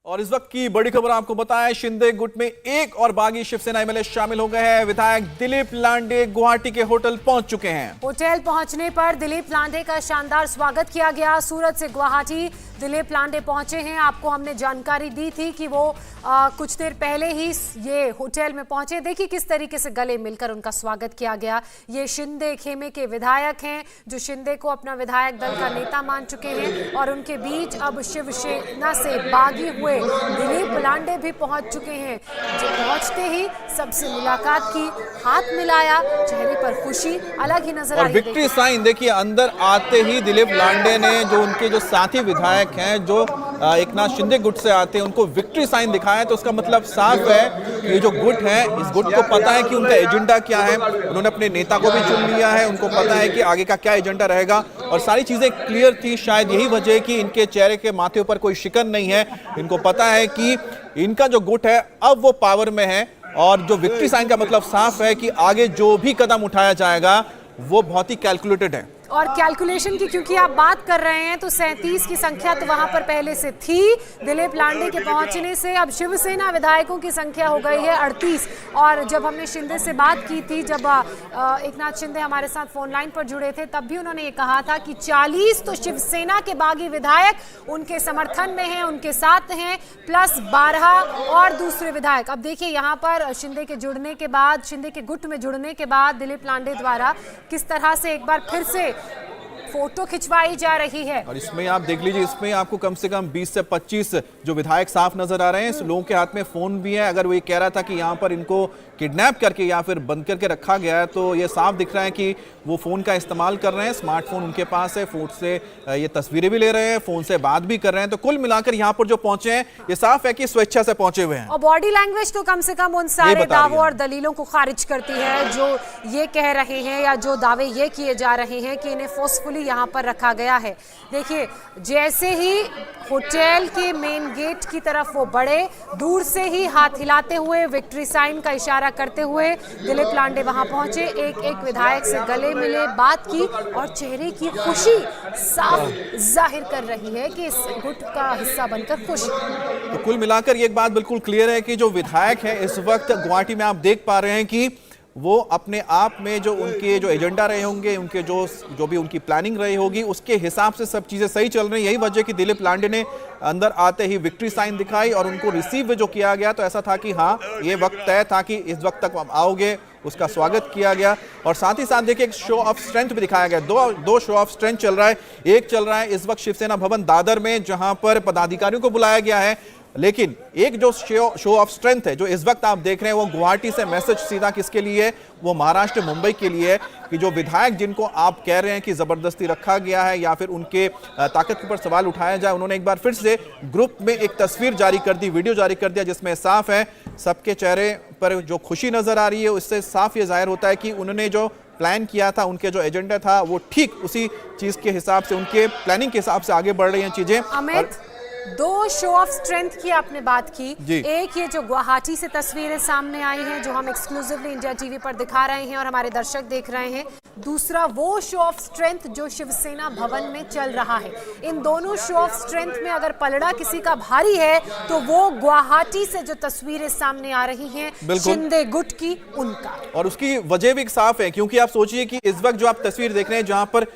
और इस वक्त की बड़ी खबर आपको बताएं, शिंदे गुट में एक और बागी शिवसेना एमएलए शामिल हो गए हैं। विधायक दिलीप लांडे गुवाहाटी के होटल पहुंच चुके हैं। होटल पहुंचने पर दिलीप लांडे का शानदार स्वागत किया गया। सूरत से गुवाहाटी दिलीप लांडे पहुंचे हैं। आपको हमने जानकारी दी थी कि वो कुछ देर पहले ही ये होटल में पहुंचे। देखिए किस तरीके से गले मिलकर उनका स्वागत किया गया। ये शिंदे खेमे के विधायक हैं जो शिंदे को अपना विधायक दल का नेता मान चुके हैं और उनके बीच अब शिवसेना से बागी हुए दिलीप लांडे भी पहुंच चुके हैं। जो पहुंचते ही सबसे मुलाकात की, हाथ मिलाया, चेहरे पर खुशी अलग ही नजर आ रही है। विक्ट्री साइन देखिए, अंदर आते ही दिलीप लांडे ने जो उनके जो साथी विधायक हैं जो एकनाथ शिंदे गुट से आते हैं उनको विक्ट्री साइन दिखाया। तो उसका मतलब साफ है ये जो गुट है, इस गुट को पता है कि उनका एजेंडा क्या है। उन्होंने अपने नेता को भी चुन लिया है, उनको पता है कि आगे का क्या एजेंडा रहेगा और सारी चीजें क्लियर थी। शायद यही वजह है कि इनके चेहरे के माथे पर कोई शिकन नहीं है। इनको पता है कि इनका जो गुट है अब वो पावर में है और जो विक्ट्री साइन का मतलब साफ है कि आगे जो भी कदम उठाया जाएगा वो बहुत ही कैलकुलेटेड है। और कैलकुलेशन की क्योंकि आप बात कर रहे हैं तो 37 की संख्या तो वहां पर पहले से थी। दिलीप लांडे के पहुंचने से अब शिवसेना विधायकों की संख्या हो गई है 38। और जब हमने शिंदे से बात की थी, जब एकनाथ शिंदे हमारे साथ फोन लाइन पर जुड़े थे, तब भी उन्होंने ये कहा था कि 40 तो शिवसेना के बागी विधायक उनके समर्थन में हैं, उनके साथ हैं, प्लस 12 और दूसरे विधायक। अब देखिए यहाँ पर शिंदे के जुड़ने के बाद, शिंदे के गुट में जुड़ने के बाद दिलीप लांडे द्वारा किस तरह से एक बार फिर से फोटो खिंचवाई जा रही है। और इसमें आप देख लीजिए, इसमें आपको कम से कम 20 से 25 जो विधायक साफ नजर आ रहे हैं। इस लोगों के हाथ में फोन भी है। अगर वो ये कह रहा था कि यहाँ पर इनको किडनैप करके या फिर बंद करके रखा गया है, तो ये साफ दिख रहा है कि वो फोन का इस्तेमाल कर रहे हैं। स्मार्टफोन उनके पास है, फोन से ये तस्वीरें भी ले रहे हैं, फोन से बात भी कर रहे हैं। तो कुल मिलाकर यहाँ पर जो पहुंचे हैं, ये साफ है कि स्वेच्छा से पहुंचे हुए हैं। और बॉडी लैंग्वेज तो कम से कम उन सारे दावों और दलीलों को खारिज करती है जो ये कह रहे हैं या जो दावे ये किए जा रहे हैं कि इन्हें फोर्सफुली यहाँ पर रखा गया है। देखिए जैसे ही होटल के मेन गेट की तरफ वो बढ़े, दूर से ही हाथ हिलाते हुए, विक्ट्री साइन का इशारा करते हुए दिलीप लांडे वहां पहुंचे, एक एक विधायक से गले मिले, बात की और चेहरे की खुशी साफ जाहिर कर रही है कि इस गुट का हिस्सा बनकर खुश। तो कुल मिलाकर ये एक बात बिल्कुल क्लियर है कि जो विधायक हैं इस वक्त गुवाहाटी में, आप देख पा रहे हैं कि वो अपने आप में जो उनके जो एजेंडा रहे होंगे, उनके जो भी उनकी प्लानिंग रही होगी, उसके हिसाब से सब चीज़ें सही चल रही हैं। यही वजह कि दिलीप लांडे ने अंदर आते ही विक्ट्री साइन दिखाई और उनको रिसीव जो किया गया, तो ऐसा था कि हाँ ये वक्त तय था कि इस वक्त तक आओगे, उसका स्वागत किया गया। और साथ ही साथ देखिए एक शो ऑफ स्ट्रेंथ भी दिखाया गया। दो शो ऑफ स्ट्रेंथ चल रहा है। एक चल रहा है इस वक्त शिवसेना भवन दादर में, जहां पर पदाधिकारियों को बुलाया गया है, लेकिन एक जो शो ऑफ स्ट्रेंथ है जो इस वक्त आप देख रहे हैं, वो गुवाहाटी से मैसेज सीधा किसके लिए है, वो महाराष्ट्र मुंबई के लिए है कि जो विधायक जिनको आप कह रहे हैं कि जबरदस्ती रखा गया है या फिर उनके ताकत के ऊपर सवाल उठाया जाए, उन्होंने एक बार फिर से ग्रुप में एक तस्वीर जारी कर दी, वीडियो जारी कर दिया, जिसमें साफ है सबके चेहरे पर जो खुशी नजर आ रही है, उससे साफ ये जाहिर होता है कि उन्होंने जो प्लान किया था, उनके जो एजेंडा था, वो ठीक उसी चीज के हिसाब से, उनके प्लानिंग के हिसाब से आगे बढ़ रही हैं चीजें। दो शो ऑफ स्ट्रेंथ की आपने बात की। एक ये जो गुवाहाटी से तस्वीरें सामने आई हैं जो हम एक्सक्लूसिवली इंडिया टीवी पर दिखा रहे हैं और हमारे दर्शक देख रहे हैं। दूसरा वो शो ऑफ स्ट्रेंथ जो शिवसेना भवन में चल रहा है। इन दोनों शो ऑफ स्ट्रेंथ में अगर पलड़ा किसी का भारी है तो वो गुवाहाटी से जो तस्वीरें सामने आ रही हैं शिंदे गुट की, उनका। और उसकी वजह भी साफ है, क्योंकि आप सोचिए कि इस वक्त जो आप तस्वीर देख रहे हैं जहां पर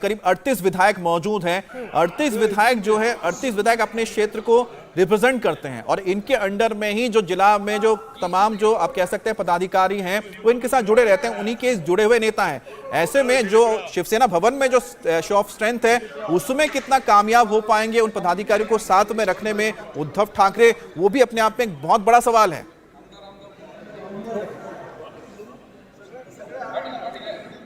करीब 38 विधायक मौजूद हैं। 38 विधायक जो है, 38 विधायक अपने क्षेत्र को रिप्रेजेंट करते हैं और इनके अंडर में ही जो जिला में जो तमाम जो आप कह सकते हैं पदाधिकारी हैं, वो इनके साथ जुड़े रहते हैं, उन्हीं के जुड़े हुए नेता हैं। ऐसे में जो शिवसेना भवन में जो शो ऑफ स्ट्रेंथ है, उसमें कितना कामयाब हो पाएंगे उन पदाधिकारियों को साथ में रखने में उद्धव ठाकरे, वो भी अपने आप में एक बहुत बड़ा सवाल है।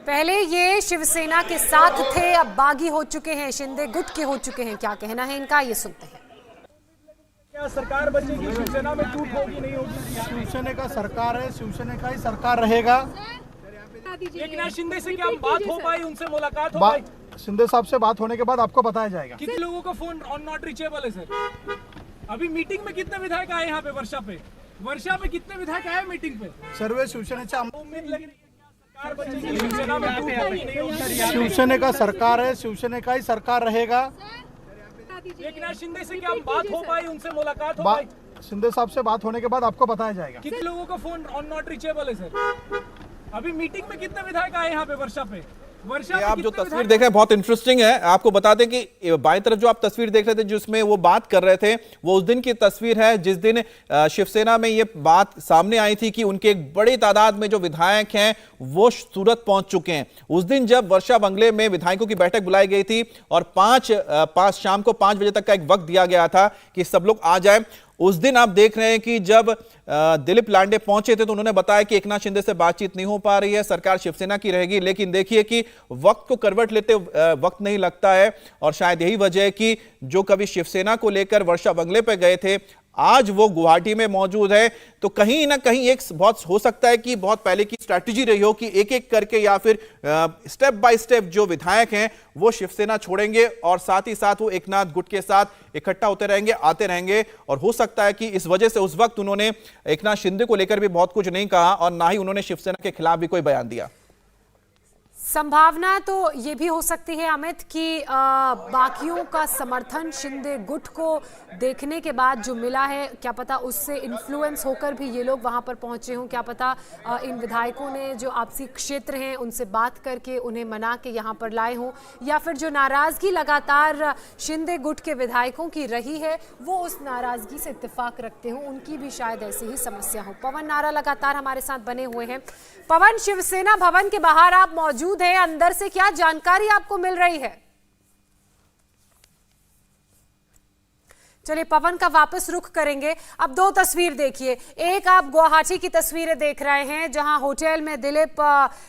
पहले ये शिवसेना के साथ थे, अब बागी हो चुके हैं, शिंदे गुट के हो चुके हैं। क्या कहना है इनका, ये सुनते हैं। क्या सरकार बचेगी? शिवसेना में टूट होगी नहीं होगी? शिवसेना का सरकार है, शिवसेना का ही सरकार रहेगा। एकनाथ शिंदे से क्या बात हो पाई, उनसे मुलाकात हो पाई? शिंदे साहब से बात होने के बाद आपको बताया जाएगा। कितने लोगों का फोन ऑन नॉट रीचेबल है सर? अभी मीटिंग में कितने विधायक आए यहाँ पे? वर्षा पे कितने विधायक आए मीटिंग पे? सर्वे शिवसेना उम्मीद लग रही है शिवसेना का सरकार है, शिवसेना का ही सरकार रहेगा। एकनाथ शिंदे से क्या बात हो पाई, उनसे मुलाकात हो पाई? शिंदे साहब से बात होने के बाद आपको बताया जाएगा। कितने लोगों का फोन ऑन नॉट रीचेबल है सर? अभी मीटिंग में कितने विधायक आए यहाँ पे वर्षा पे? ये आप जो तस्वीर देख रहे हैं बहुत इंटरेस्टिंग है। आपको बता दें कि बाईं तरफ जो आप तस्वीर देख रहे थे जिसमें वो बात कर रहे थे, वो उस दिन की तस्वीर है जिस दिन शिवसेना में ये बात सामने आई थी कि उनके एक बड़ी तादाद में जो विधायक हैं वो सूरत पहुंच चुके हैं। उस दिन जब वर्षा बंगले में विधायकों की बैठक बुलाई गई थी और शाम को 5 बजे तक का एक वक्त दिया गया था कि सब लोग आ जाए, उस दिन आप देख रहे हैं कि जब दिलीप लांडे पहुंचे थे तो उन्होंने बताया कि एकनाथ शिंदे से बातचीत नहीं हो पा रही है, सरकार शिवसेना की रहेगी। लेकिन देखिए कि वक्त को करवट लेते वक्त नहीं लगता है और शायद यही वजह है कि जो कभी शिवसेना को लेकर वर्षा बंगले पर गए थे आज वो गुवाहाटी में मौजूद है। तो कहीं ना कहीं एक बहुत हो सकता है कि बहुत पहले की स्ट्रैटेजी रही हो कि एक एक करके या फिर स्टेप बाय स्टेप जो विधायक हैं वो शिवसेना छोड़ेंगे और साथ ही साथ वो एकनाथ गुट के साथ इकट्ठा होते रहेंगे, आते रहेंगे। और हो सकता है कि इस वजह से उस वक्त उन्होंने एकनाथ शिंदे को लेकर भी बहुत कुछ नहीं कहा और ना ही उन्होंने शिवसेना के खिलाफ भी कोई बयान दिया। संभावना तो ये भी हो सकती है अमित कि बाकियों का समर्थन शिंदे गुट को देखने के बाद जो मिला है, क्या पता उससे इन्फ्लुएंस होकर भी ये लोग वहां पर पहुंचे हों। क्या पता इन विधायकों ने जो आपसी क्षेत्र हैं उनसे बात करके उन्हें मना के यहाँ पर लाए हों, या फिर जो नाराजगी लगातार शिंदे गुट के विधायकों की रही है वो उस नाराजगी से इत्तेफाक रखते हों, उनकी भी शायद ऐसी ही समस्या हो। पवन नारा लगातार हमारे साथ बने हुए हैं। पवन, शिवसेना भवन के बाहर आप मौजूद है, अंदर से क्या जानकारी आपको मिल रही है? चलिए पवन का वापस रुख करेंगे। अब 2 तस्वीर देखिए, एक आप गुवाहाटी की तस्वीरें देख रहे हैं जहां होटल में दिलीप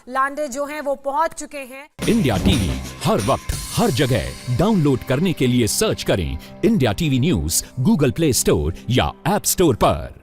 लांडे जो हैं वो पहुंच चुके हैं। इंडिया टीवी हर वक्त हर जगह डाउनलोड करने के लिए सर्च करें India TV news Google play store या ऐप स्टोर पर।